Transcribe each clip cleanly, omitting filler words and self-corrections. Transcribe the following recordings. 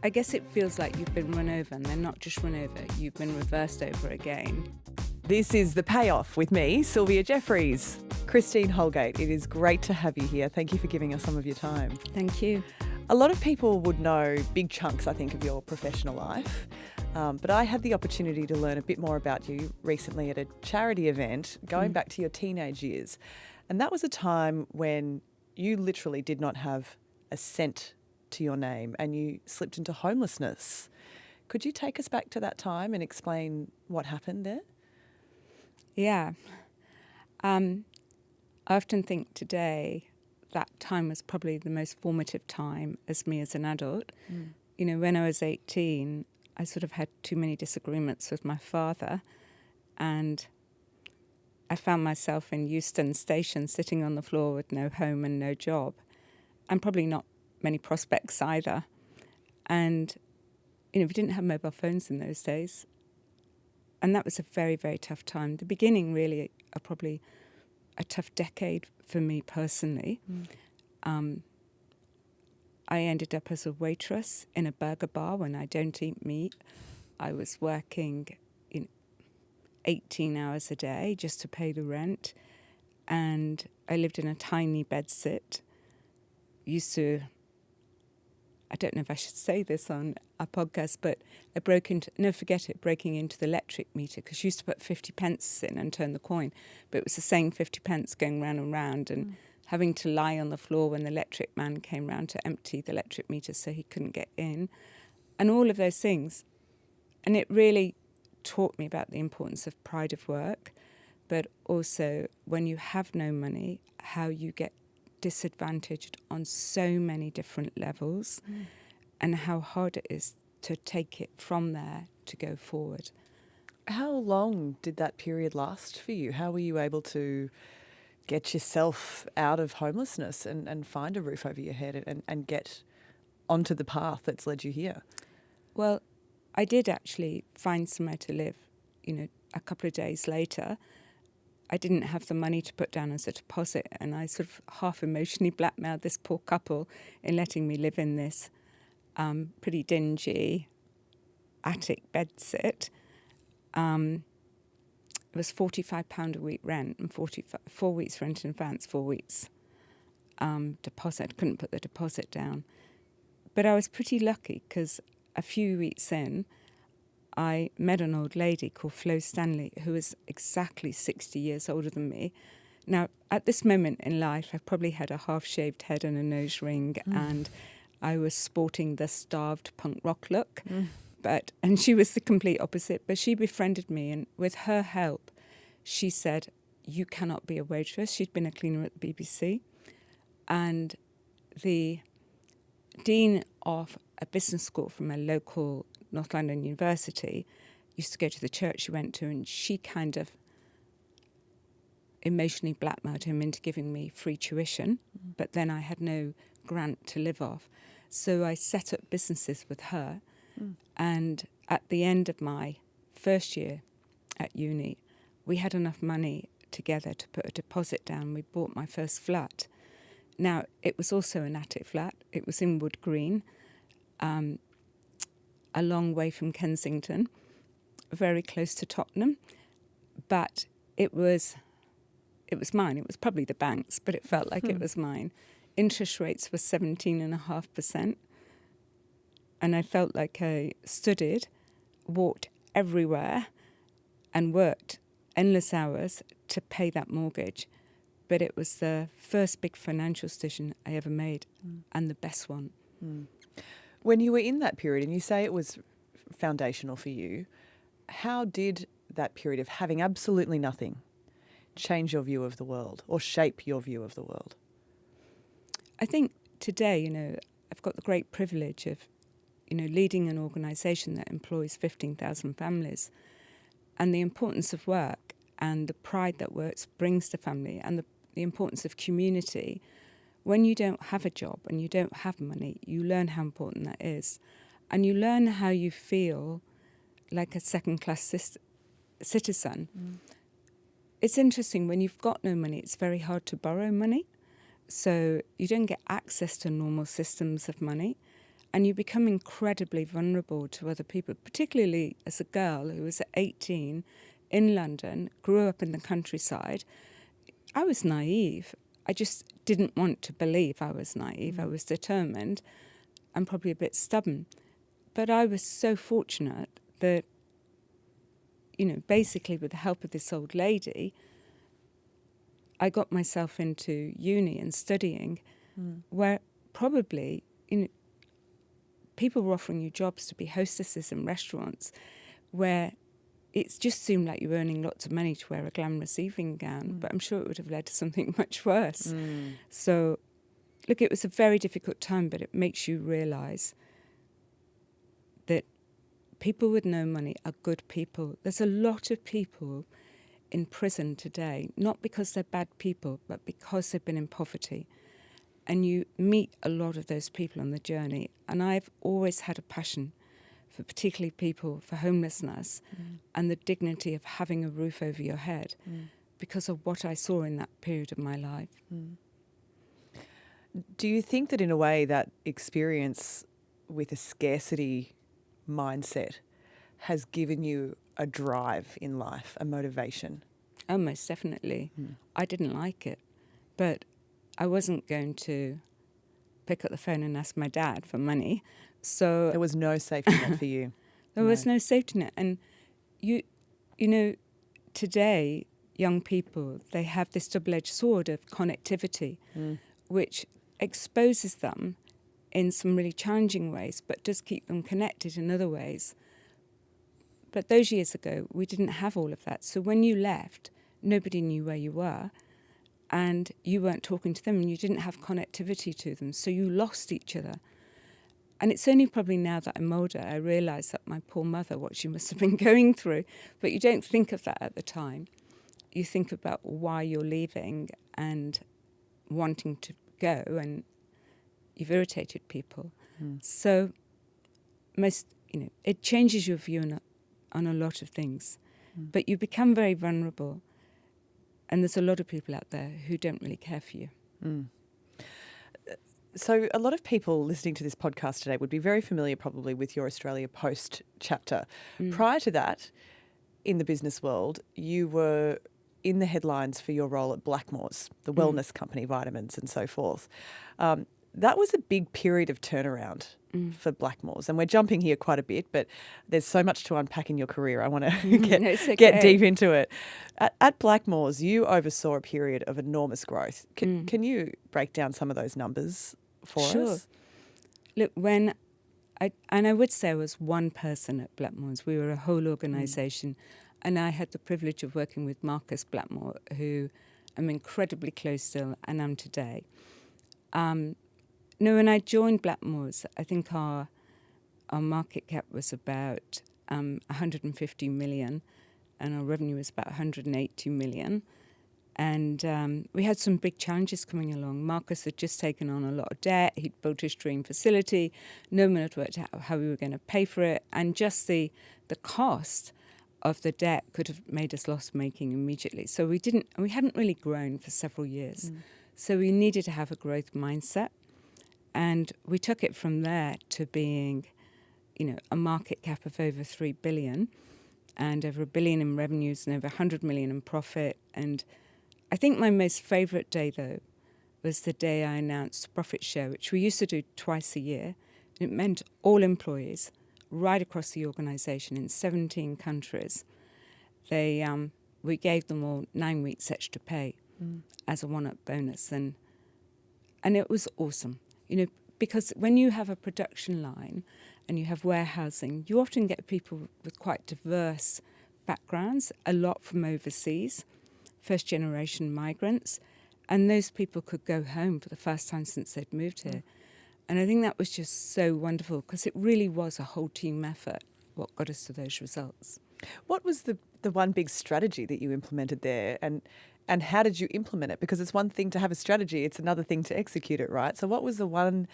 I guess it feels like you've been run over, and they're not just run over, you've been reversed over again. This is The Payoff with me, Sylvia Jeffries. Christine Holgate, it is great to have you here. Thank you for giving us some of your time. Thank you. A lot of people would know big chunks, I think, of your professional life. But I had the opportunity to learn a bit more about you recently at a charity event going back to your teenage years. And that was a time when you literally did not have a cent to your name and you slipped into homelessness. Could you take us back to that time and explain what happened there? Yeah. I often think today that time was probably the most formative time as me as an adult. You know, when I was 18, I sort of had too many disagreements with my father, and I found myself in Euston Station sitting on the floor with no home and no job, and probably not many prospects either. And, you know, we didn't have mobile phones in those days. And that was a very, very tough time. The beginning really are probably a tough decade for me personally. I ended up as a waitress in a burger bar when I don't eat meat. I was working 18 hours a day just to pay the rent. And I lived in a tiny bedsit. Used to, I don't know if I should say this on a podcast, but I breaking into the electric meter, because you used to put 50 pence in and turn the coin, but it was the same 50 pence going round and round, and having to lie on the floor when the electric man came round to empty the electric meter so he couldn't get in, and all of those things. And it really taught me about the importance of pride of work, but also when you have no money, how you get disadvantaged on so many different levels, and how hard it is to take it from there to go forward. How long did that period last for you? How were you able to get yourself out of homelessness and find a roof over your head and get onto the path that's led you here? Well, I did actually find somewhere to live, a couple of days later. I didn't have the money to put down as a deposit, and I sort of half emotionally blackmailed this poor couple in letting me live in this pretty dingy attic bedsit. It was £45 a week rent and 4 weeks rent in advance, 4 weeks deposit. I couldn't put the deposit down. But I was pretty lucky, because a few weeks in, I met an old lady called Flo Stanley, who was exactly 60 years older than me. Now, at this moment in life, I probably had a half-shaved head and a nose ring, and I was sporting the starved punk rock look. And she was the complete opposite. But she befriended me, and with her help, she said, "You cannot be a waitress." She'd been a cleaner at the BBC. And the dean of a business school from a local North London university used to go to the church she went to, and she kind of emotionally blackmailed him into giving me free tuition, but then I had no grant to live off. So I set up businesses with her, and at the end of my first year at uni, we had enough money together to put a deposit down. We bought my first flat. Now, it was also an attic flat. It was in Wood Green, a long way from Kensington, very close to Tottenham. But it was mine. It was probably the bank's, but it felt like it was mine. Interest rates were 17.5%. And I felt like I studied, walked everywhere, and worked endless hours to pay that mortgage. But it was the first big financial decision I ever made, and the best one. When you were in that period, and you say it was foundational for you, how did that period of having absolutely nothing change your view of the world or shape your view of the world? I think today, I've got the great privilege of, leading an organisation that employs 15,000 families, and the importance of work and the pride that work brings to family, and the importance of community. When you don't have a job and you don't have money, you learn how important that is. And you learn how you feel like a second-class citizen. It's interesting, when you've got no money, it's very hard to borrow money. So you don't get access to normal systems of money. And you become incredibly vulnerable to other people, particularly as a girl who was 18 in London, grew up in the countryside. I was naive. I just didn't want to believe I was naive. I was determined and probably a bit stubborn. But I was so fortunate that, basically with the help of this old lady, I got myself into uni and studying where probably, people were offering you jobs to be hostesses in restaurants where it just seemed like you were earning lots of money to wear a glamorous evening gown, but I'm sure it would have led to something much worse. So, look, it was a very difficult time, but it makes you realise that people with no money are good people. There's a lot of people in prison today, not because they're bad people, but because they've been in poverty. And you meet a lot of those people on the journey. And I've always had a passion for particularly people for homelessness and the dignity of having a roof over your head because of what I saw in that period of my life. Do you think that in a way that experience with a scarcity mindset has given you a drive in life, a motivation? Oh, most definitely. I didn't like it, but I wasn't going to pick up the phone and ask my dad for money. So there was no safety net for you. There was no safety net. And today, young people, they have this double-edged sword of connectivity, which exposes them in some really challenging ways, but does keep them connected in other ways. But those years ago, we didn't have all of that. So when you left, nobody knew where you were, and you weren't talking to them, and you didn't have connectivity to them. So you lost each other. And it's only probably now that I'm older, I realise that my poor mother, what she must have been going through. But you don't think of that at the time. You think about why you're leaving and wanting to go, and you've irritated people. So it changes your view on a lot of things. But you become very vulnerable. And there's a lot of people out there who don't really care for you. So a lot of people listening to this podcast today would be very familiar probably with your Australia Post chapter. Prior to that, in the business world, you were in the headlines for your role at Blackmores, the wellness company, vitamins and so forth. That was a big period of turnaround for Blackmores. And we're jumping here quite a bit, but there's so much to unpack in your career. I want to get deep into it. At Blackmores, you oversaw a period of enormous growth. Can you break down some of those numbers for us? Look, I would say I was one person at Blackmores. We were a whole organisation. And I had the privilege of working with Marcus Blackmore, who I'm incredibly close still and am today. When I joined Blackmores, I think our market cap was about 150 million and our revenue was about 180 million. And we had some big challenges coming along. Marcus had just taken on a lot of debt. He'd built his dream facility. No one had worked out how we were going to pay for it. And just the cost of the debt could have made us loss-making immediately. So we hadn't really grown for several years. So we needed to have a growth mindset. And we took it from there to being, a market cap of over 3 billion and over 1 billion in revenues and over 100 million in profit. And I think my most favourite day, though, was the day I announced profit share, which we used to do twice a year. It meant all employees right across the organisation in 17 countries. We gave them all 9 weeks extra pay as a one-up bonus. And it was awesome, because when you have a production line and you have warehousing, you often get people with quite diverse backgrounds, a lot from overseas, first-generation migrants, and those people could go home for the first time since they'd moved here. And I think that was just so wonderful because it really was a whole team effort what got us to those results. What was the one big strategy that you implemented there, and how did you implement it? Because it's one thing to have a strategy, it's another thing to execute it, right? So what was the one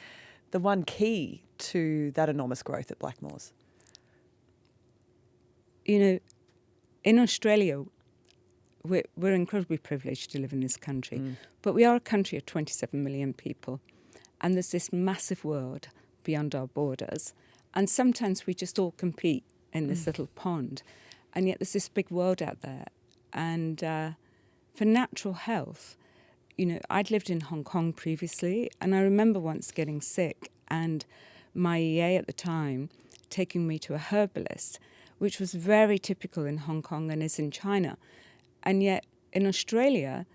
key to that enormous growth at Blackmores? In Australia, we're incredibly privileged to live in this country, but we are a country of 27 million people. And there's this massive world beyond our borders. And sometimes we just all compete in this little pond. And yet there's this big world out there. And for natural health, I'd lived in Hong Kong previously, and I remember once getting sick and my EA at the time taking me to a herbalist, which was very typical in Hong Kong and is in China. And yet in Australia,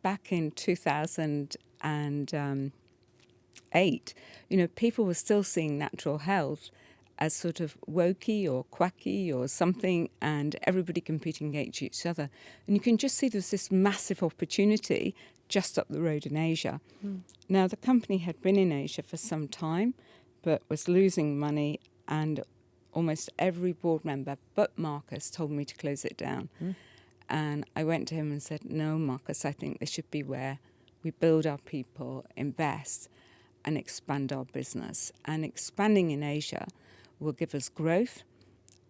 back in 2008, people were still seeing natural health as sort of wokey or quacky or something, and everybody competing against each other. And you can just see there's this massive opportunity just up the road in Asia. Now, the company had been in Asia for some time, but was losing money, and almost every board member but Marcus told me to close it down. And I went to him and said, no, Marcus, I think this should be where we build our people, invest, and expand our business. And expanding in Asia will give us growth,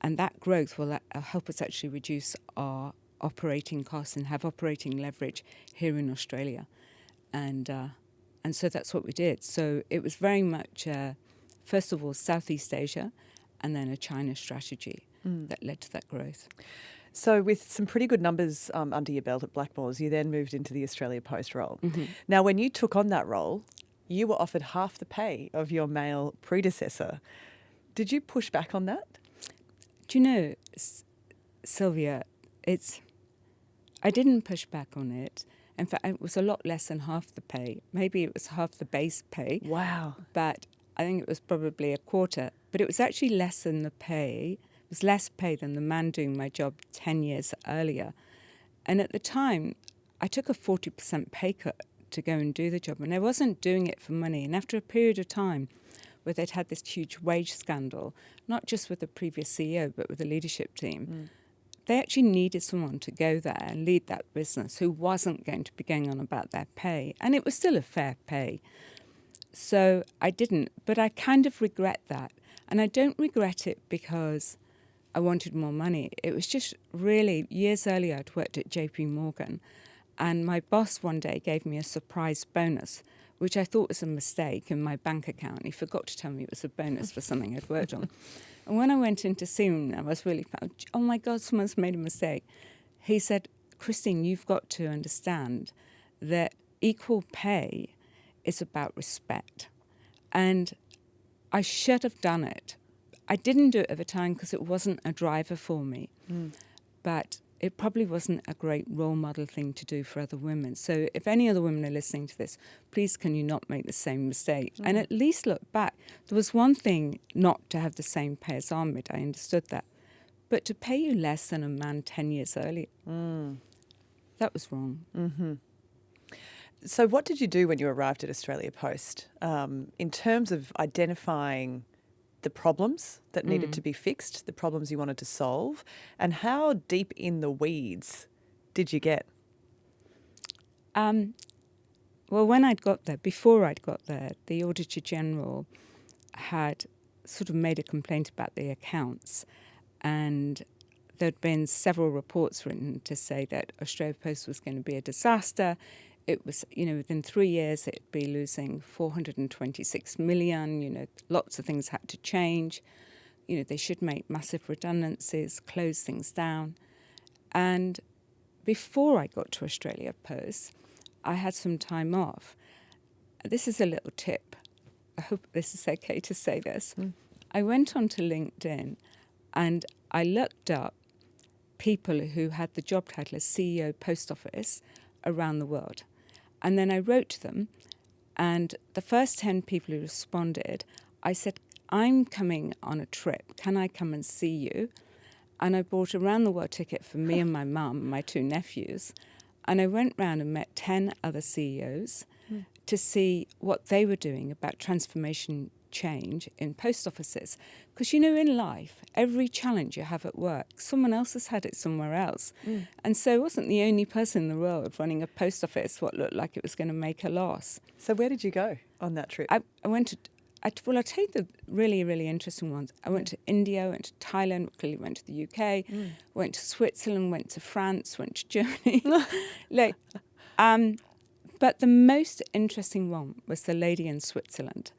and that growth will help us actually reduce our operating costs and have operating leverage here in Australia. And so that's what we did. So it was very much, first of all, Southeast Asia, and then a China strategy that led to that growth. So with some pretty good numbers under your belt at Blackmores, you then moved into the Australia Post role. Now, when you took on that role, you were offered half the pay of your male predecessor. Did you push back on that? Do you know, Sylvia, I didn't push back on it. In fact, it was a lot less than half the pay. Maybe it was half the base pay. Wow. But I think it was probably a quarter. But it was actually less than the pay. It was less pay than the man doing my job 10 years earlier. And at the time, I took a 40% pay cut to go and do the job. And I wasn't doing it for money. And after a period of time where they'd had this huge wage scandal, not just with the previous CEO, but with the leadership team, they actually needed someone to go there and lead that business who wasn't going to be going on about their pay. And it was still a fair pay. So I didn't, but I kind of regret that. And I don't regret it because I wanted more money. It was just really, years earlier, I'd worked at JP Morgan, and my boss one day gave me a surprise bonus, which I thought was a mistake in my bank account. He forgot to tell me it was a bonus for something I'd worked on. And when I went in to see him, I was really proud. Oh my God, someone's made a mistake. He said, Christine, you've got to understand that equal pay is about respect. And I should have done it. I didn't do it at the time because it wasn't a driver for me. But it probably wasn't a great role model thing to do for other women. So if any other women are listening to this, please can you not make the same mistake? And at least look back. There was one thing not to have the same pay as Ahmed, I understood that. But to pay you less than a man 10 years earlier, that was wrong. So what did you do when you arrived at Australia Post in terms of identifying the problems that needed to be fixed, the problems you wanted to solve, and how deep in the weeds did you get? Well, when I'd got there, before I'd got there, the Auditor General had sort of made a complaint about the accounts, and there'd been several reports written to say that Australia Post was going to be a disaster. It was, within 3 years, it'd be losing 426 million. Lots of things had to change. They should make massive redundancies, close things down. And before I got to Australia Post, I had some time off. This is a little tip. I hope this is okay to say this. I went onto LinkedIn and I looked up people who had the job title as CEO Post Office around the world. And then I wrote to them, and the first 10 people who responded, I said, I'm coming on a trip. Can I come and see you? And I bought a round-the-world ticket for me and my mum and my 2 nephews. And I went round and met 10 other CEOs to see what they were doing about transformation change in post offices. Because, in life, every challenge you have at work, someone else has had it somewhere else. And so I wasn't the only person in the world running a post office what looked like it was going to make a loss. So where did you go on that trip? I went to... I'll tell you the really, really interesting ones. I went to India, went to Thailand, clearly went to the UK, went to Switzerland, went to France, went to Germany. But the most interesting one was the lady in Switzerland.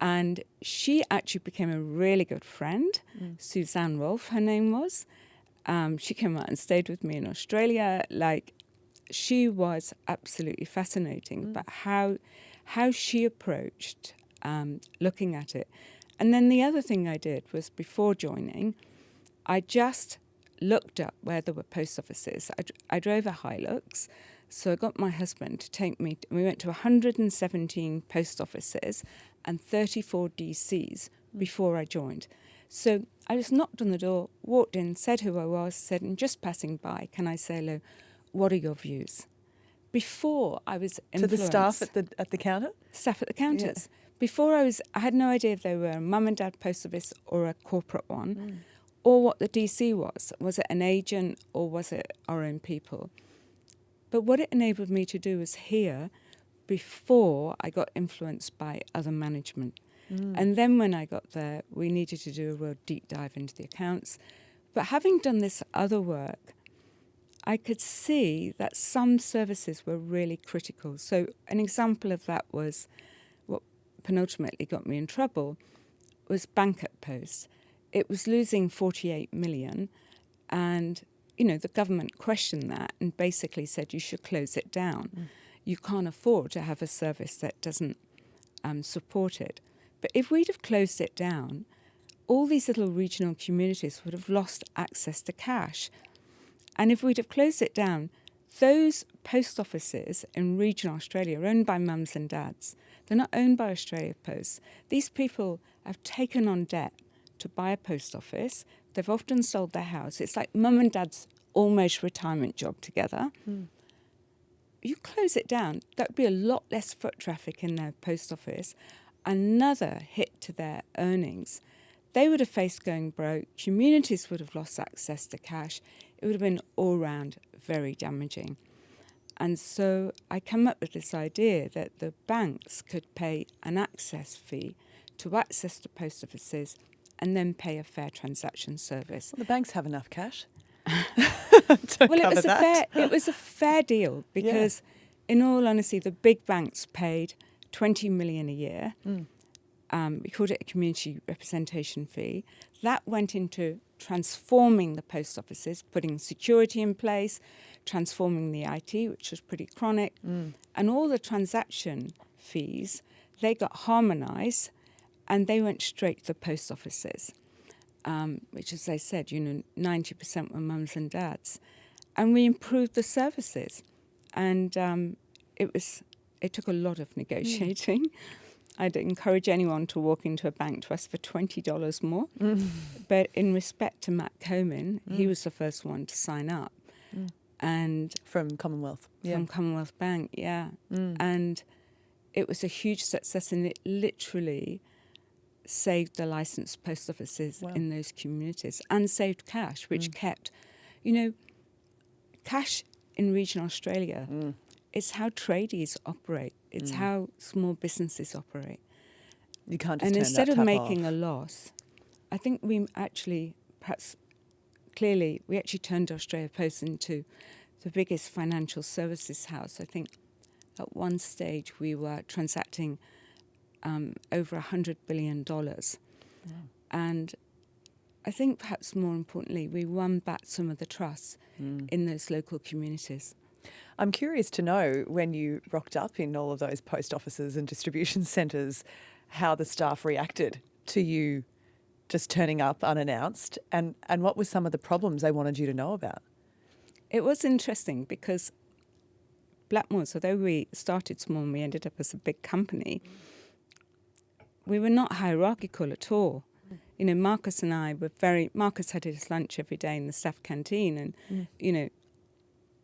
And she actually became a really good friend. Suzanne Rolfe, her name was. She came out and stayed with me in Australia. Like, she was absolutely fascinating about how she approached looking at it. And then the other thing I did was, before joining, I just looked up where there were post offices. I drove a Hilux, so I got my husband to take me. We went to 117 post offices and 34 DCs before I joined. So I just knocked on the door, walked in, said who I was, said, "I'm just passing by. Can I say hello? What are your views?" Before I was influenced. To the staff at the counter? Staff at the counters. Yeah. Before I had no idea if they were a mum and dad post office or a corporate one, or what the DC was. Was it an agent or was it our own people? But what it enabled me to do was hear before I got influenced by other management. And then when I got there, we needed to do a real deep dive into the accounts. But having done this other work, I could see that some services were really critical. So an example of that was, what penultimately got me in trouble, was Bank at Post. It was losing 48 million, and the government questioned that and basically said you should close it down. You can't afford to have a service that doesn't support it. But if we'd have closed it down, all these little regional communities would have lost access to cash. And if we'd have closed it down, those post offices in regional Australia are owned by mums and dads. They're not owned by Australia Post. These people have taken on debt to buy a post office. They've often sold their house. It's like mum and dad's almost retirement job together. You close it down, that would be a lot less foot traffic in their post office, another hit to their earnings. They would have faced going broke. Communities would have lost access to cash. It would have been all round very damaging. And so I come up with this idea that the banks could pay an access fee to access the post offices and then pay a fair transaction service. Well, the banks have enough cash. It was a fair deal because, in all honesty, the big banks paid 20 million a year. We called it a community representation fee. That went into transforming the post offices, putting security in place, transforming the IT, which was pretty chronic, and all the transaction fees, they got harmonised and they went straight to the post offices, which, as I said, 90% were mums and dads. And we improved the services. And it took a lot of negotiating. I'd encourage anyone to walk into a bank to ask for $20 more. But in respect to Matt Coman, he was the first one to sign up. And from Commonwealth. From Commonwealth Bank, And it was a huge success, and it literally saved the licensed post offices in those communities and saved cash, which kept, cash in regional Australia. It's how tradies operate. It's how small businesses operate. You can't just and turn instead that of tap making off. a loss, I think we actually turned Australia Post into the biggest financial services house. I think at one stage we were transacting over $100 billion. And I think perhaps more importantly, we won back some of the trust in those local communities. I'm curious to know, when you rocked up in all of those post offices and distribution centres, how the staff reacted to you just turning up unannounced, and what were some of the problems they wanted you to know about? It was interesting because Blackmores, although we started small and we ended up as a big company, we were not hierarchical at all. Marcus and I were Marcus had his lunch every day in the staff canteen, and,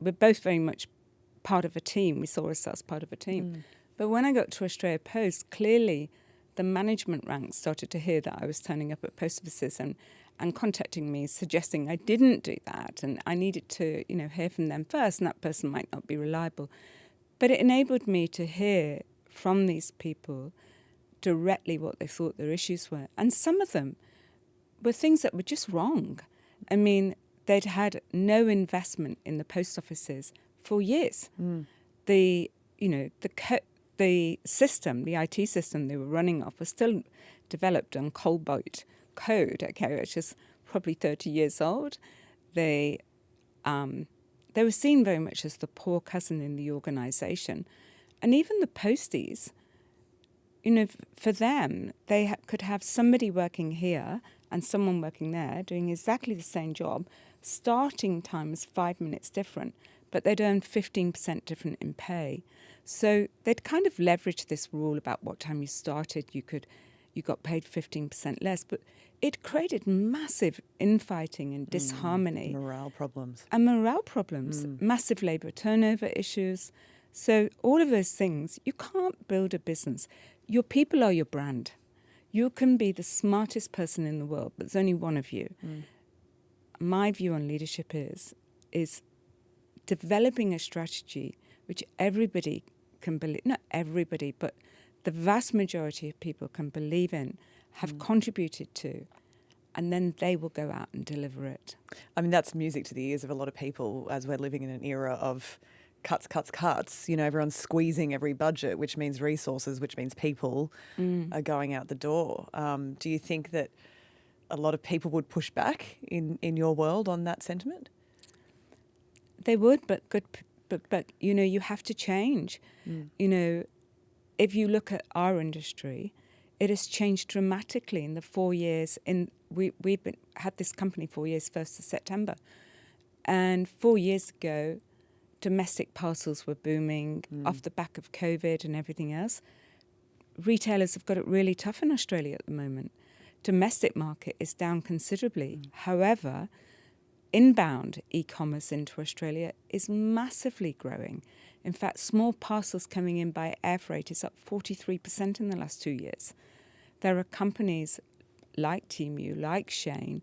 we're both very much part of a team. We saw ourselves part of a team. But when I got to Australia Post, clearly the management ranks started to hear that I was turning up at post offices and contacting me, suggesting I didn't do that, and I needed to, hear from them first, and that person might not be reliable. But it enabled me to hear from these people directly what they thought their issues were. And some of them were things that were just wrong. I mean, they'd had no investment in the post offices for years. The the system, the IT system they were running off was still developed on Cobalt code, okay, which is probably 30 years old. They were seen very much as the poor cousin in the organisation. And even the posties, for them, they could have somebody working here and someone working there doing exactly the same job. Starting time was 5 minutes different, but they'd earn 15% different in pay. So they'd kind of leveraged this rule about what time you started, you got paid 15% less, but it created massive infighting and disharmony. Morale problems. Massive labour turnover issues. So all of those things, you can't build a business. Your people are your brand. You can be the smartest person in the world, but there's only one of you. My view on leadership is developing a strategy which everybody can believe, not everybody, but the vast majority of people can believe in, have contributed to, and then they will go out and deliver it. I mean, that's music to the ears of a lot of people as we're living in an era of cuts. Everyone's squeezing every budget, which means resources, which means people are going out the door. Do you think that a lot of people would push back in your world on that sentiment? They would, but you have to change. If you look at our industry, it has changed dramatically in the 4 years. We've had this company 4 years, 1st of September. And 4 years ago, domestic parcels were booming off the back of COVID and everything else. Retailers have got it really tough in Australia at the moment. Domestic market is down considerably. However, inbound e-commerce into Australia is massively growing. In fact, small parcels coming in by air freight is up 43% in the last 2 years. There are companies like Temu, like Shane,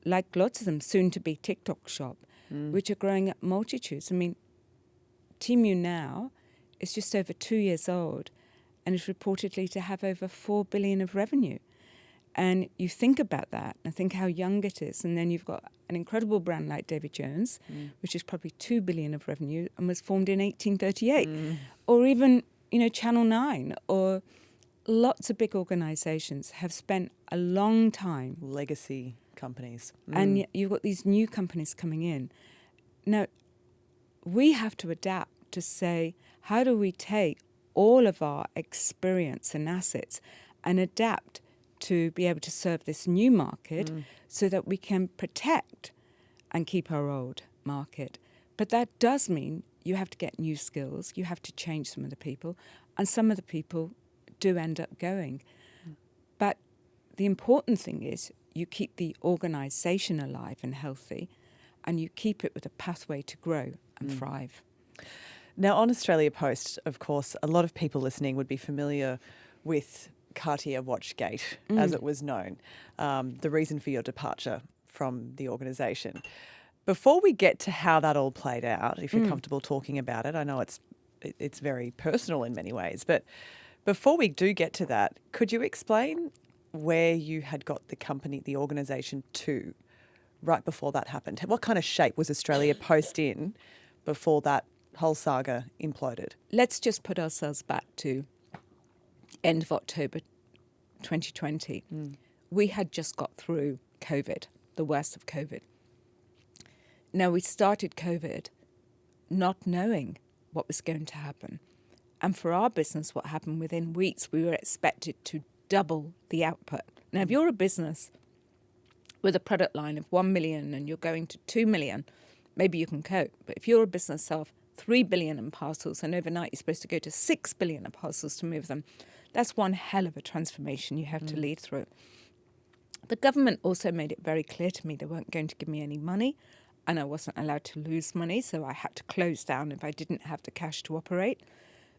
like lots of them, soon to be TikTok Shop, which are growing at multitudes. I mean, Temu now is just over 2 years old and is reportedly to have over 4 billion of revenue. And you think about that and think how young it is. And then you've got an incredible brand like David Jones, which is probably 2 billion of revenue and was formed in 1838. Or even, Channel 9 or lots of big organisations have spent a long time. Legacy companies. And yet you've got these new companies coming in. Now, we have to adapt to say, how do we take all of our experience and assets and adapt to be able to serve this new market so that we can protect and keep our old market. But that does mean you have to get new skills, you have to change some of the people, and some of the people do end up going. But the important thing is you keep the organisation alive and healthy, and you keep it with a pathway to grow and thrive. Now, on Australia Post, of course, a lot of people listening would be familiar with Cartier-Watch Gate, as it was known, the reason for your departure from the organisation. Before we get to how that all played out, if you're comfortable talking about it, I know it's very personal in many ways, but before we do get to that, could you explain where you had got the company, the organisation to right before that happened? What kind of shape was Australia Post in before that whole saga imploded? Let's just put ourselves back to end of October 2020. We had just got through COVID, the worst of COVID. Now, we started COVID not knowing what was going to happen. And for our business, what happened within weeks, we were expected to double the output. Now, if you're a business with a product line of 1 million and you're going to 2 million, maybe you can cope. But if you're a business of 3 billion in parcels and overnight you're supposed to go to 6 billion in parcels to move them, that's one hell of a transformation you have to lead through. The government also made it very clear to me they weren't going to give me any money and I wasn't allowed to lose money, so I had to close down if I didn't have the cash to operate.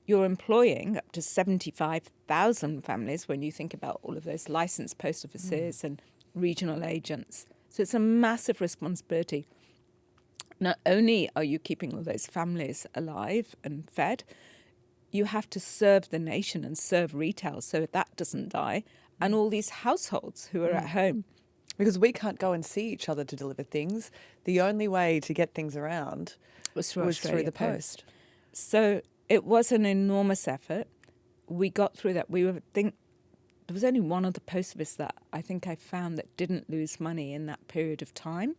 You're employing up to 75,000 families when you think about all of those licensed post offices and regional agents. So it's a massive responsibility. Not only are you keeping all those families alive and fed, you have to serve the nation and serve retail so that doesn't die, and all these households who are at home. Because we can't go and see each other to deliver things. The only way to get things around was through the post. So it was an enormous effort. We got through that. There was only one other post office that I think I found that didn't lose money in that period of time,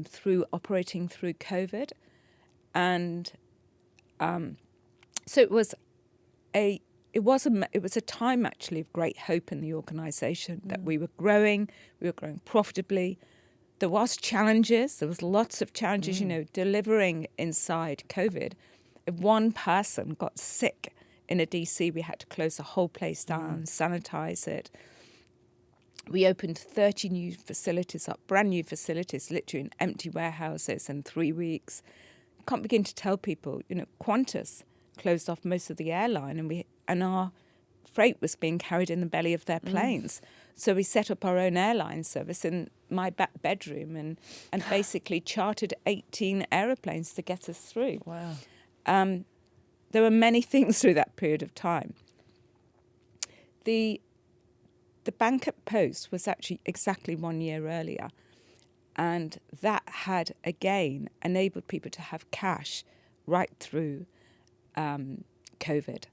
through operating through COVID. And so it was a time actually of great hope in the organisation, that we were growing profitably. There was challenges. There was lots of challenges, delivering inside COVID. If one person got sick in a DC, we had to close the whole place down, sanitize it. We opened 30 new facilities up, brand new facilities, literally in empty warehouses in 3 weeks. Can't begin to tell people, Qantas closed off most of the airline, and our freight was being carried in the belly of their planes. So we set up our own airline service in my back bedroom and basically chartered 18 aeroplanes to get us through. Wow. There were many things through that period of time. The bank at Post was actually exactly 1 year earlier, and that had again enabled people to have cash right through COVID,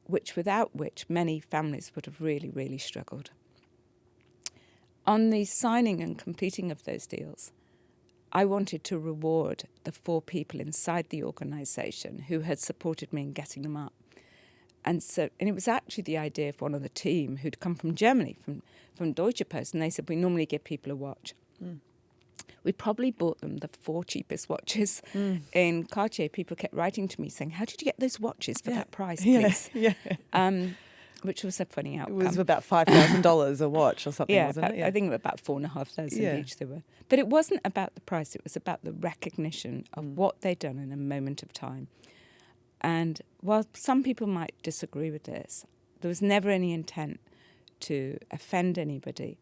without which many families would have really, really struggled. On the signing and completing of those deals, I wanted to reward the 4 people inside the organisation who had supported me in getting them up. And it was actually the idea of one of the team who'd come from Germany, from Deutsche Post, and they said, we normally give people a watch. We probably bought them the 4 cheapest watches in Cartier. People kept writing to me saying, how did you get those watches for that price, please? Which was a funny outcome. It was about $5,000 a watch or something, wasn't it? I think about 4,500 each they were. But it wasn't about the price. It was about the recognition of what they'd done in a moment of time. And while some people might disagree with this, there was never any intent to offend anybody.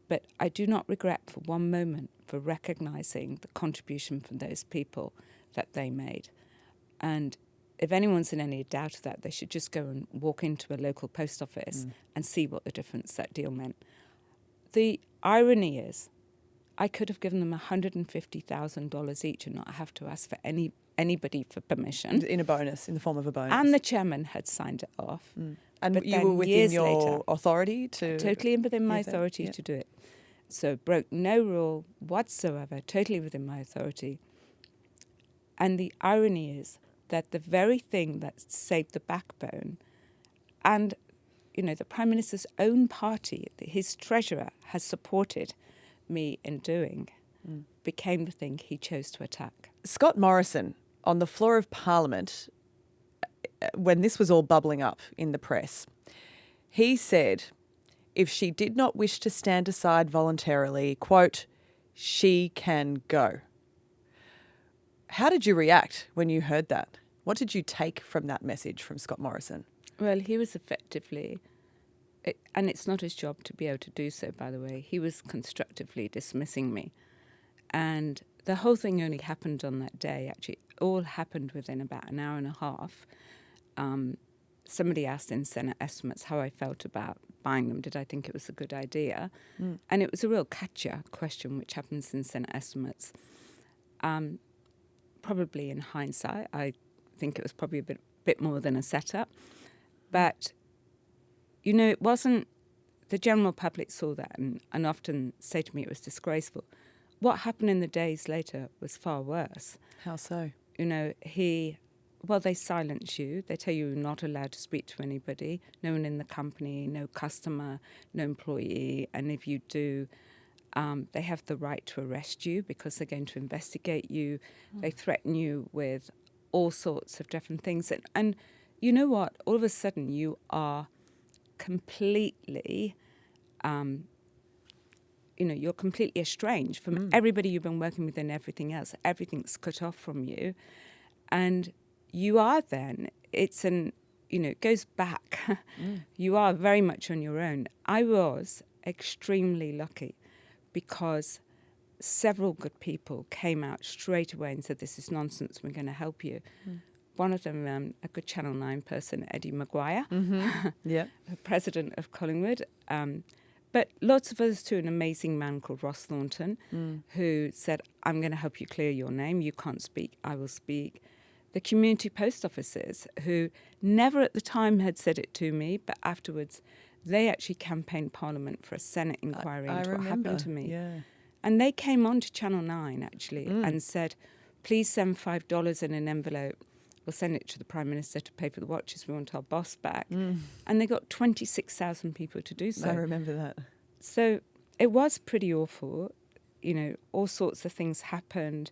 But I do not regret for one moment for recognising the contribution from those people that they made. And if anyone's in any doubt of that, they should just go and walk into a local post office and see what the difference that deal meant. The irony is, I could have given them $150,000 each and not have to ask for anybody for permission. In the form of a bonus. And the chairman had signed it off. And but you were within your authority to... Totally within my authority to do it. So broke no rule whatsoever, totally within my authority. And the irony is that the very thing that saved the backbone, and, the Prime Minister's own party, his treasurer, has supported me in doing, became the thing he chose to attack. Scott Morrison, on the floor of Parliament, when this was all bubbling up in the press, he said if she did not wish to stand aside voluntarily, quote, she can go. How did you react when you heard that? What did you take from that message from Scott Morrison? Well, he was effectively, and it's not his job to be able to do so, by the way, he was constructively dismissing me. And the whole thing only happened on that day, actually. It all happened within about an hour and a half. Somebody asked in Senate estimates how I felt about buying them. Did I think it was a good idea? And it was a real catch-up question, which happens in Senate estimates. Probably in hindsight, I think it was probably a bit more than a setup. But, it wasn't... The general public saw that and often say to me it was disgraceful. What happened in the days later was far worse. How so? They silence you. They tell you you're not allowed to speak to anybody, no one in the company, no customer, no employee. And if you do, they have the right to arrest you because they're going to investigate you. They threaten you with all sorts of different things. And you know what? All of a sudden you are completely... you're completely estranged from everybody you've been working with and everything else. Everything's cut off from you. And you are then, it goes back. You are very much on your own. I was extremely lucky because several good people came out straight away and said, this is nonsense, we're going to help you. One of them, a good Channel 9 person, Eddie Maguire, the president of Collingwood. But lots of others too, an amazing man called Ross Thornton, who said, I'm going to help you clear your name. You can't speak, I will speak. the community post offices, who never at the time had said it to me, but afterwards they actually campaigned Parliament for a Senate inquiry into what happened to me. Yeah. And they came on to Channel 9, actually, and said, please send $5 in an envelope. We'll send it to the Prime Minister to pay for the watches. We want our boss back. And they got 26,000 people to do so. I remember that. So it was pretty awful. You know, all sorts of things happened.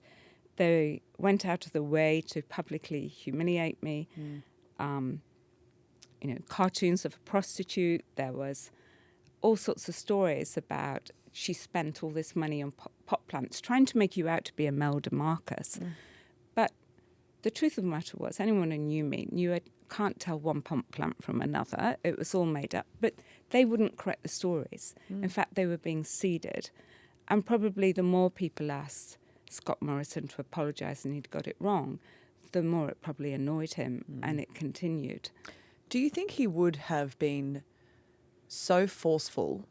They went out of the way to publicly humiliate me. You know, cartoons of a prostitute. There was all sorts of stories about she spent all this money on pot plants, trying to make you out to be Imelda Marcus. But the truth of the matter was, anyone who knew me knew I can't tell one pot plant from another. It was all made up. But they wouldn't correct the stories. In fact, they were being seeded. And probably the more people asked Scott Morrison to apologise and he'd got it wrong, the more it probably annoyed him, and it continued. Do you think he would have been so forceful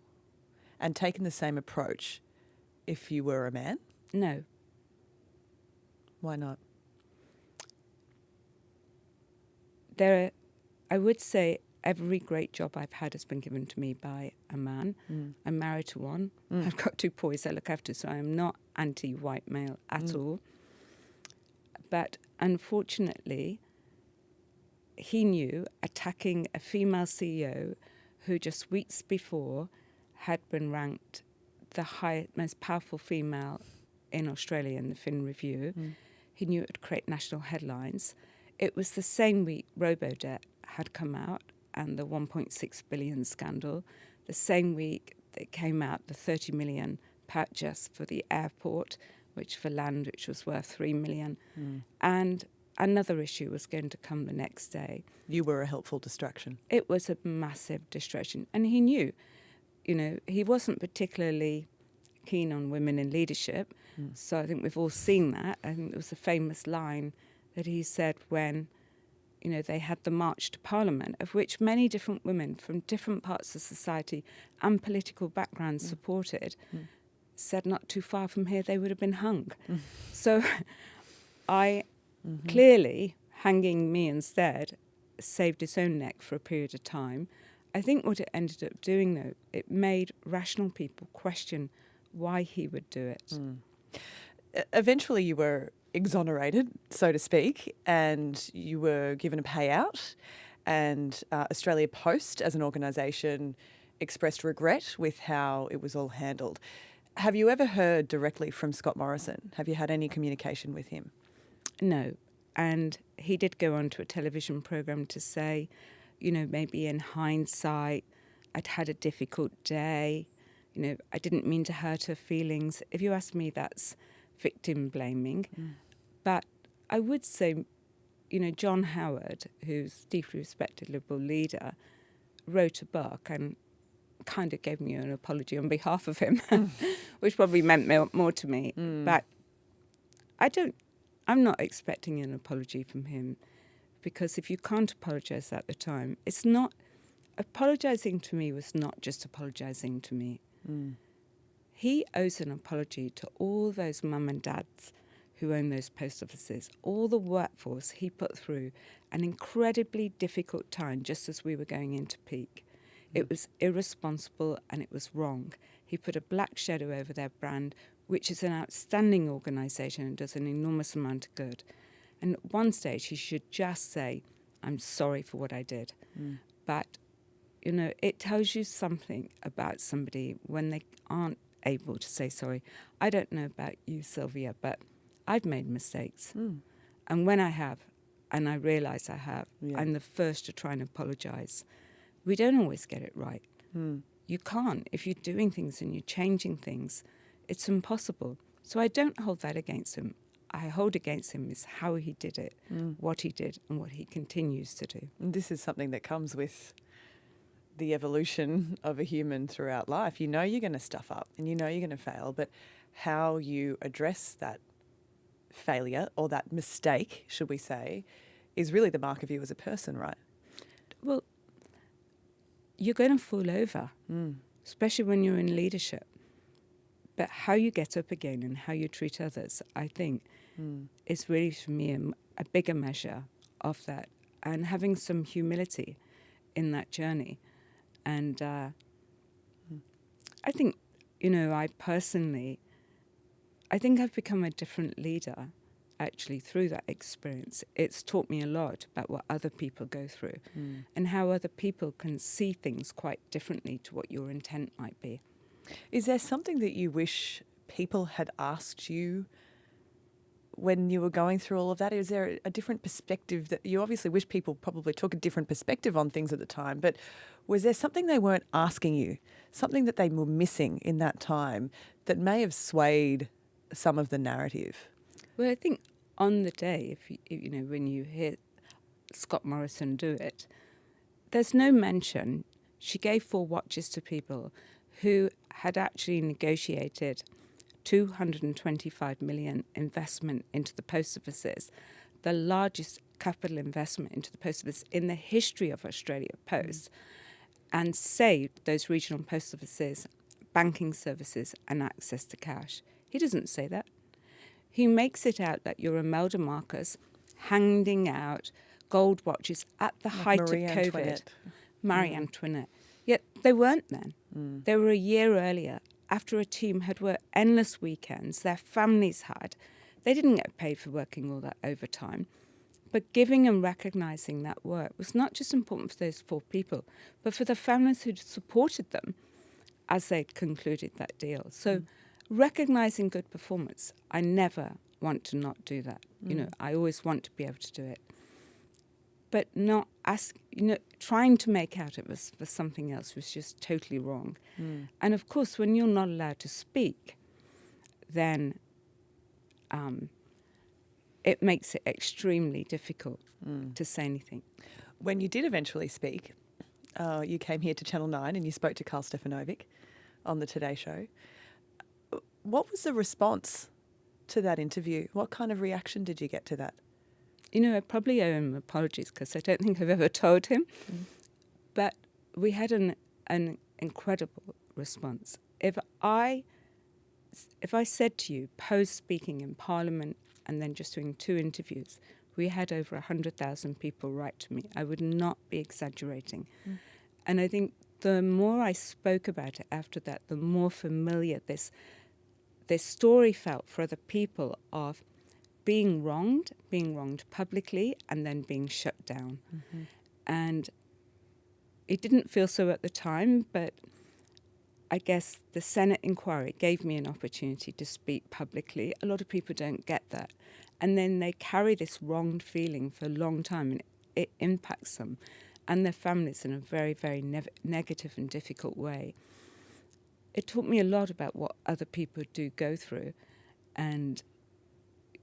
and taken the same approach if you were a man? No. Why not? I would say every great job I've had has been given to me by a man. I'm married to one. I've got 2 boys I look after, so I'm not anti-white male at all. But unfortunately, he knew attacking a female CEO who just weeks before had been ranked the most powerful female in Australia in the Fin Review. He knew it would create national headlines. It was the same week Robodebt had come out and the 1.6 billion scandal. The same week that came out the 30 million purchase for the airport, which for land which was worth 3 million. And another issue was going to come the next day. You were a helpful distraction. It was a massive distraction. And he knew, you know, he wasn't particularly keen on women in leadership. So I think we've all seen that. I think there was a famous line that he said when, you know, they had the march to Parliament, of which many different women from different parts of society and political backgrounds supported, said not too far from here they would have been hung. So I clearly, hanging me instead, saved his own neck for a period of time. I think what it ended up doing, though, it made rational people question why he would do it. Eventually you were exonerated, so to speak, and you were given a payout, and Australia Post as an organisation expressed regret with how it was all handled. Have you ever heard directly from Scott Morrison? Have you had any communication with him? No. And he did go on to a television programme to say, you know, maybe in hindsight, I'd had a difficult day. You know, I didn't mean to hurt her feelings. If you ask me, that's victim blaming. But I would say, you know, John Howard, who's deeply respected Liberal leader, wrote a book and kind of gave me an apology on behalf of him, which probably meant more to me. But I'm not expecting an apology from him, because if you can't apologise at the time, it's not, apologising to me was not just apologising to me. He owes an apology to all those mum and dads who own those post offices, all the workforce he put through an incredibly difficult time just as we were going into peak. It was irresponsible and it was wrong. He put a black shadow over their brand, which is an outstanding organisation and does an enormous amount of good. And at one stage, he should just say, I'm sorry for what I did. But, you know, it tells you something about somebody when they aren't able to say sorry. I don't know about you, Sylvia, but I've made mistakes. And when I have, and I realise I have, I'm the first to try and apologise. We don't always get it right. You can't. If you're doing things and you're changing things, it's impossible. So I don't hold that against him. I hold against him is how he did it, what he did, and what he continues to do. And this is something that comes with the evolution of a human throughout life. You know you're going to stuff up and you know you're going to fail, but how you address that failure or that mistake, should we say, is really the mark of you as a person, right? Well, you're going to fall over, especially when you're in leadership. But how you get up again and how you treat others, I think, is really, for me, a a bigger measure of that and having some humility in that journey. And I think, I think I've become a different leader actually through that experience. It's taught me a lot about what other people go through and how other people can see things quite differently to what your intent might be. Is there something that you wish people had asked you when you were going through all of that? Is there a different perspective that you obviously wish people probably took a different perspective on things at the time, but was there something they weren't asking you, something that they were missing in that time that may have swayed some of the narrative? Well, I think on the day, when you hear Scott Morrison do it, there's no mention. She gave 4 watches to people who had actually negotiated 225 million investment into the post offices, the largest capital investment into the post office in the history of Australia Post, and saved those regional post offices banking services and access to cash. He doesn't say that. He makes it out that you're Imelda Marcos handing out gold watches at the height of COVID. Marie Antoinette. Yet they weren't then. They were a year earlier, after a team had worked endless weekends, their families had. They didn't get paid for working all that overtime. But giving and recognising that work was not just important for those 4 people, but for the families who'd supported them as they concluded that deal. So recognising good performance, I never want to not do that. I always want to be able to do it. But not trying to make out it was for something else was just totally wrong. And of course, when you're not allowed to speak, then it makes it extremely difficult to say anything. When you did eventually speak, you came here to Channel 9 and you spoke to Karl Stefanovic on the Today Show. What was the response to that interview? What kind of reaction did you get to that? I probably owe him apologies because I don't think I've ever told him. But we had an incredible response. If I said to you, post speaking in Parliament and then just doing 2 interviews, we had over 100,000 people write to me. I would not be exaggerating. And I think the more I spoke about it after that, the more familiar this story felt for other people of being wronged publicly and then being shut down. And it didn't feel so at the time, but I guess the Senate inquiry gave me an opportunity to speak publicly. A lot of people don't get that. And then they carry this wronged feeling for a long time, and it impacts them and their families in a very, very negative and difficult way. It taught me a lot about what other people do go through. And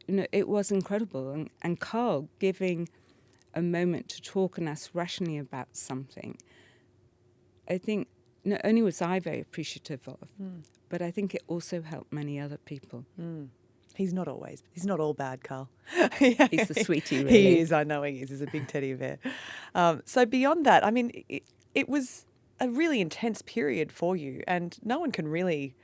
it was incredible. And Karl giving a moment to talk and ask rationally about something, I think not only was I very appreciative of, but I think it also helped many other people. He's not all bad, Karl. He's a sweetie, really. He is, I know he is. He's a big teddy bear. So beyond that, I mean, it was a really intense period for you, and no one can really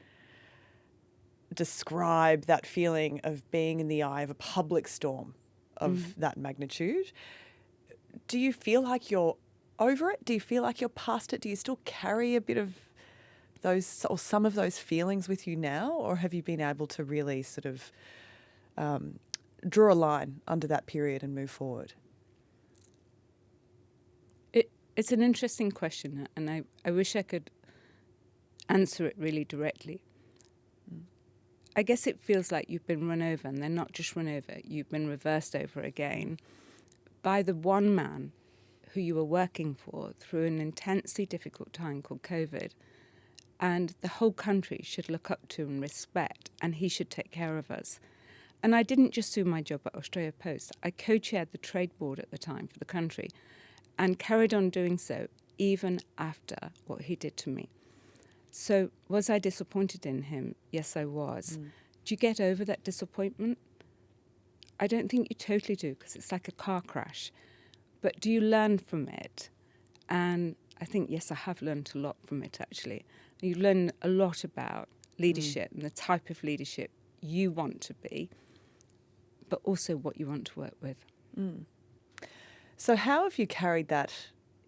describe that feeling of being in the eye of a public storm of that magnitude. Do you feel like you're over it? Do you feel like you're past it? Do you still carry a bit of those or some of those feelings with you now, or have you been able to really sort of draw a line under that period and move forward? It's an interesting question, and I wish I could answer it really directly. I guess it feels like you've been run over, and then not just run over, you've been reversed over again by the one man who you were working for through an intensely difficult time called COVID, and the whole country should look up to and respect, and he should take care of us. And I didn't just do my job at Australia Post. I co-chaired the trade board at the time for the country and carried on doing so even after what he did to me. So was I disappointed in him? Yes, I was. Do you get over that disappointment? I don't think you totally do, because it's like a car crash. But do you learn from it? And I think, yes, I have learned a lot from it, actually. You learn a lot about leadership and the type of leadership you want to be, but also what you want to work with. So how have you carried that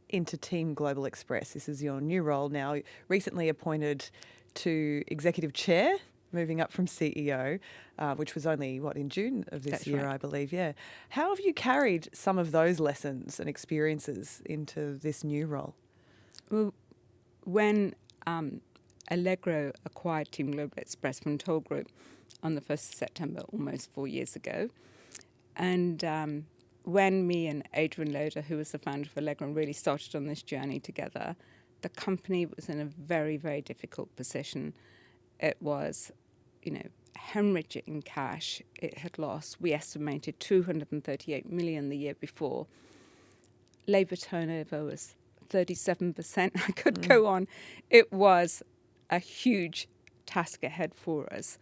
into Team Global Express? This is your new role now, recently appointed to Executive Chair, moving up from CEO, which was only, in June of this That's year, right. I believe, yeah. How have you carried some of those lessons and experiences into this new role? Well, when Allegro acquired Team Global Express from Toll Group on the 1st of September, almost 4 years ago, and when me and Adrian Loader, who was the founder of Allegro, really started on this journey together, the company was in a very, very difficult position. It was, hemorrhaging cash. It had lost, we estimated, 238 million the year before. Labour turnover was 37%. I could go on. It was a huge task ahead for us.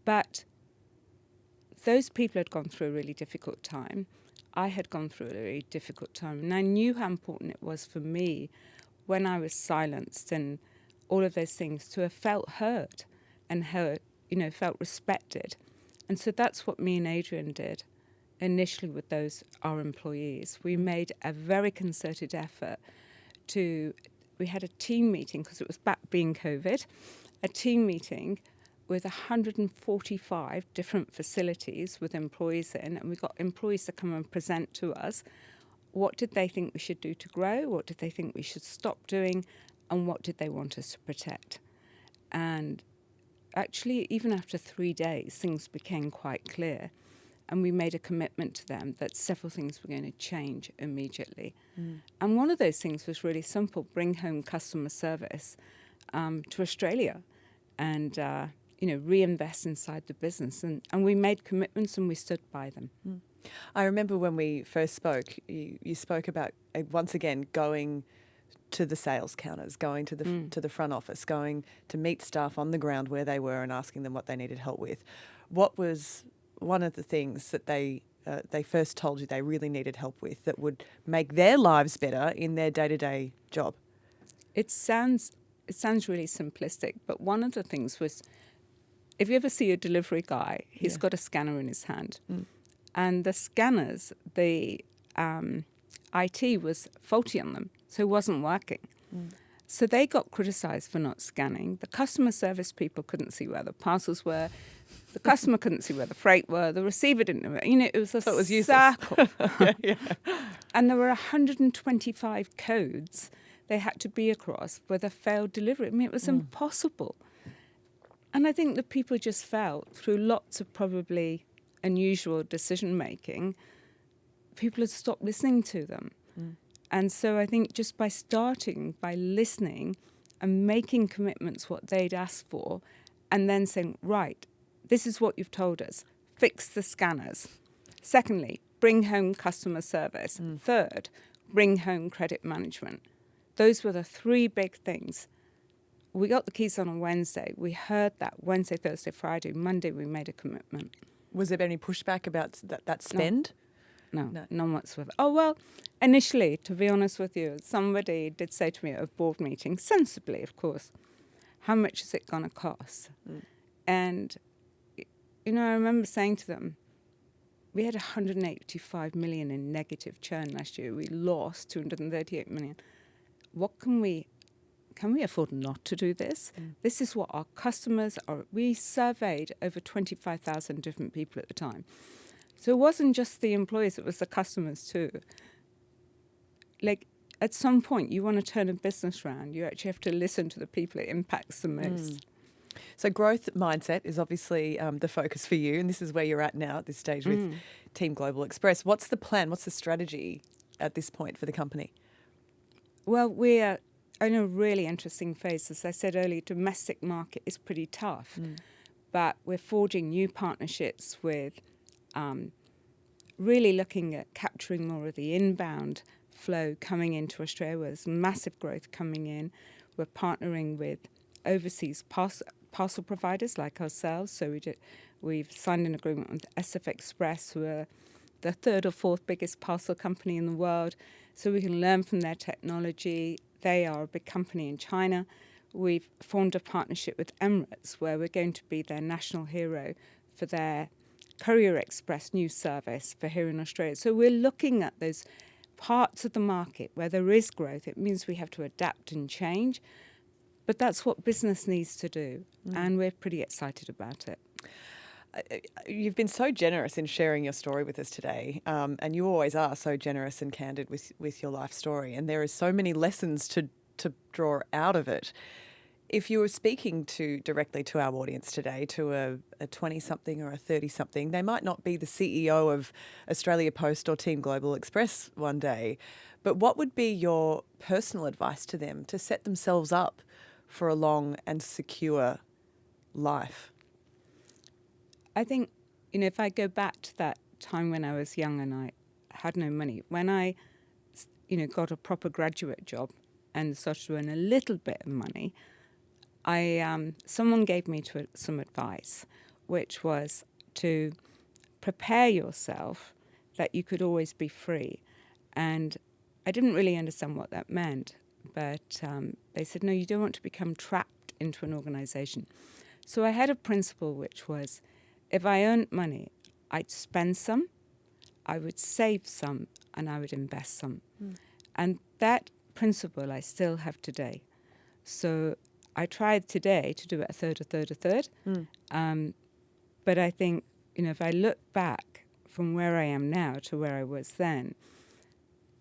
But those people had gone through a really difficult time. I had gone through a really difficult time. And I knew how important it was for me when I was silenced and all of those things to have felt heard and felt respected. And so that's what me and Adrian did initially with our employees. We made a very concerted effort we had a team meeting, because it was back being COVID, a team meeting with 145 different facilities with employees in, and we got employees to come and present to us what did they think we should do to grow, what did they think we should stop doing, and what did they want us to protect. And actually, even after 3 days, things became quite clear. And we made a commitment to them that several things were going to change immediately. And one of those things was really simple: bring home customer service to Australia and, reinvest inside the business. And we made commitments and we stood by them. I remember when we first spoke, you spoke about, once again, going to the sales counters, going to the front office, going to meet staff on the ground where they were and asking them what they needed help with. What was one of the things that they first told you they really needed help with that would make their lives better in their day-to-day job? It sounds really simplistic, but one of the things was, if you ever see a delivery guy, he's got a scanner in his hand. And the scanners, the IT was faulty on them, so it wasn't working. So they got criticised for not scanning. The customer service people couldn't see where the parcels were. The customer couldn't see where the freight were. The receiver didn't know. It was a circle. And there were 125 codes they had to be across with a failed delivery. It was impossible. And I think that people just felt, through lots of probably unusual decision-making, people had stopped listening to them. And so I think just by starting, by listening and making commitments what they'd asked for, and then saying, right, this is what you've told us, fix the scanners. Secondly, bring home customer service. Third, bring home credit management. Those were the three big things. We got the keys on a Wednesday. We heard that Wednesday, Thursday, Friday. Monday, we made a commitment. Was there any pushback about that spend? No, none whatsoever. Oh, well, initially, to be honest with you, somebody did say to me at a board meeting, sensibly, of course, how much is it going to cost? And, I remember saying to them, we had 185 million in negative churn last year. We lost 238 million. What can we afford not to do this? This is what our customers are. We surveyed over 25,000 different people at the time. So it wasn't just the employees, it was the customers too. Like, at some point, you want to turn a business around, you actually have to listen to the people it impacts the most. So growth mindset is obviously the focus for you, and this is where you're at now at this stage with Team Global Express. What's the plan? What's the strategy at this point for the company? Well, we're in a really interesting phase. As I said earlier, domestic market is pretty tough, but we're forging new partnerships with really looking at capturing more of the inbound flow coming into Australia. There's massive growth coming in. We're partnering with overseas parcel providers like ourselves. So we've signed an agreement with SF Express, who are the third or fourth biggest parcel company in the world, so we can learn from their technology. They are a big company in China. We've formed a partnership with Emirates, where we're going to be their national hero for their Courier Express new service for here in Australia. So we're looking at those parts of the market where there is growth. It means we have to adapt and change, but that's what business needs to do, and we're pretty excited about it. You've been so generous in sharing your story with us today, and you always are so generous and candid with your life story, and there are so many lessons to draw out of it. If you were speaking directly to our audience today, to a 20-something or a 30-something, they might not be the CEO of Australia Post or Team Global Express one day, but what would be your personal advice to them to set themselves up for a long and secure life? I think, if I go back to that time when I was young and I had no money, when I, got a proper graduate job and started to earn a little bit of money, someone gave me some advice, which was to prepare yourself that you could always be free. And I didn't really understand what that meant, but they said, no, you don't want to become trapped into an organization. So I had a principle which was, if I earned money, I'd spend some, I would save some, and I would invest some. And that principle I still have today. So I tried today to do it a third. But I think, if I look back from where I am now to where I was then,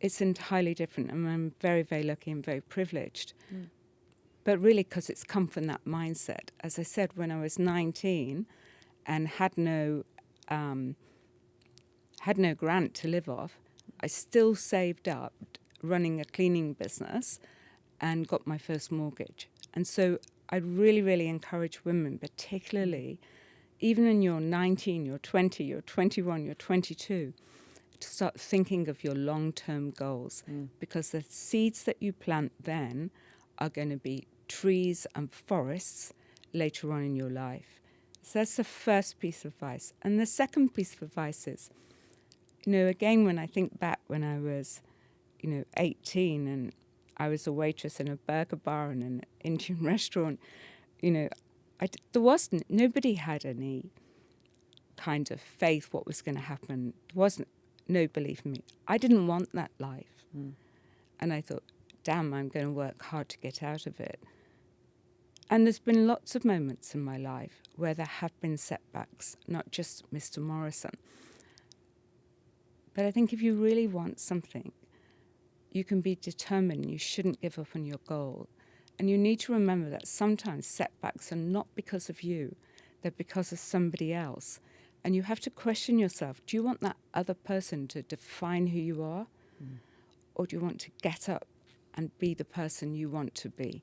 it's entirely different. And I'm very, very lucky and very privileged. But really, because it's come from that mindset. As I said, when I was 19 and had no grant to live off, I still saved up running a cleaning business and got my first mortgage. And so I really, really encourage women, particularly, even when you're 19, you're 20, you're 21, you're 22, to start thinking of your long-term goals, because the seeds that you plant then are going to be trees and forests later on in your life. So that's the first piece of advice. And the second piece of advice is, again, when I think back when I was, 18 and I was a waitress in a burger bar and an Indian restaurant, nobody had any kind of faith what was going to happen. There wasn't no belief in me. I didn't want that life. And I thought, damn, I'm going to work hard to get out of it. And there's been lots of moments in my life where there have been setbacks, not just Mr. Morrison. But I think if you really want something, you can be determined. You shouldn't give up on your goal. And you need to remember that sometimes setbacks are not because of you, they're because of somebody else. And you have to question yourself, do you want that other person to define who you are? Or do you want to get up and be the person you want to be?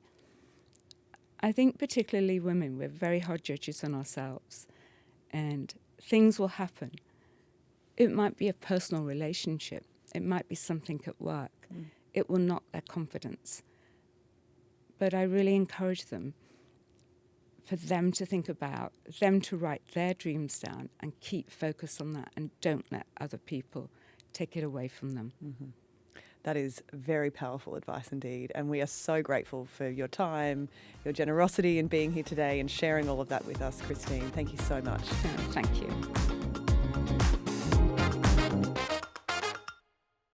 I think particularly women, we're very hard judges on ourselves, and things will happen. It might be a personal relationship. It might be something at work. It will knock their confidence. But I really encourage them, for them to think about, them to write their dreams down and keep focus on that, and don't let other people take it away from them. That is very powerful advice indeed. And we are so grateful for your time, your generosity in being here today and sharing all of that with us, Christine. Thank you so much. Thank you.